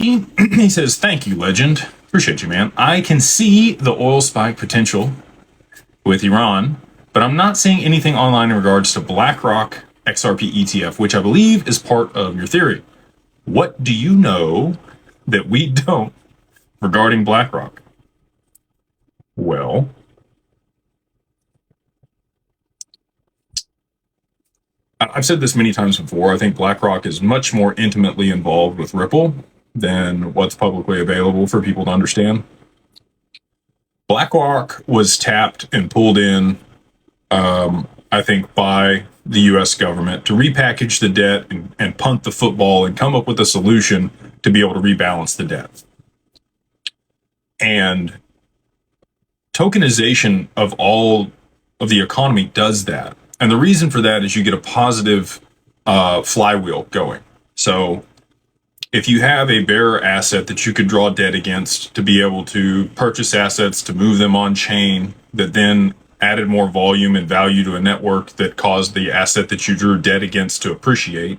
He says, "Thank you, legend. Appreciate you, man. I can see the oil spike potential with Iran, but I'm not seeing anything online in regards to BlackRock XRP ETF, which I believe is part of your theory. What do you know that we don't regarding BlackRock?" Well, I've said this many times before. I think BlackRock is much more intimately involved with Ripple than what's publicly available for people to understand. BlackRock was tapped and pulled in, I think, by the US government to repackage the debt and punt the football and come up with a solution to be able to rebalance the debt. And tokenization of all of the economy does that. And the reason for that is you get a positive flywheel going. So if you have a bearer asset that you could draw debt against to be able to purchase assets, to move them on chain, that then added more volume and value to a network that caused the asset that you drew debt against to appreciate,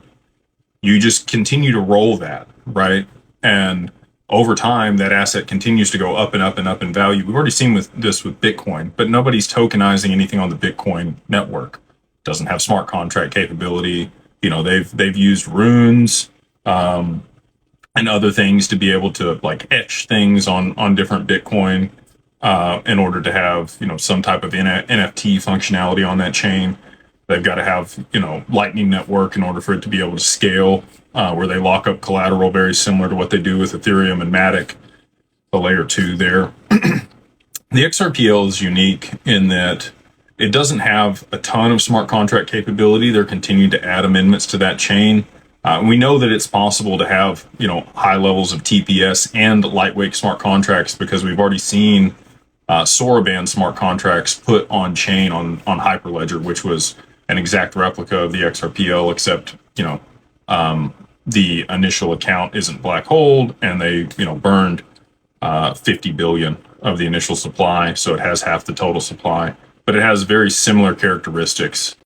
you just continue to roll that, right? And over time, that asset continues to go up and up and up in value. We've already seen with this with Bitcoin, but nobody's tokenizing anything on the Bitcoin network. It doesn't have smart contract capability. You know, they've used runes and other things to be able to like etch things on different Bitcoin in order to have, you know, some type of NFT functionality on that chain. They've got to have, you know, Lightning Network in order for it to be able to scale, where they lock up collateral very similar to what they do with Ethereum and Matic, the layer 2 there. The XRPL is unique in that it doesn't have a ton of smart contract capability. They're continuing to add amendments to that chain. We know that it's possible to have, you know, high levels of TPS and lightweight smart contracts because we've already seen Soraband smart contracts put on chain on Hyperledger, which was an exact replica of the XRPL, except, you know, the initial account isn't black holed, and they, you know, burned 50 billion of the initial supply, so it has half the total supply, but it has very similar characteristics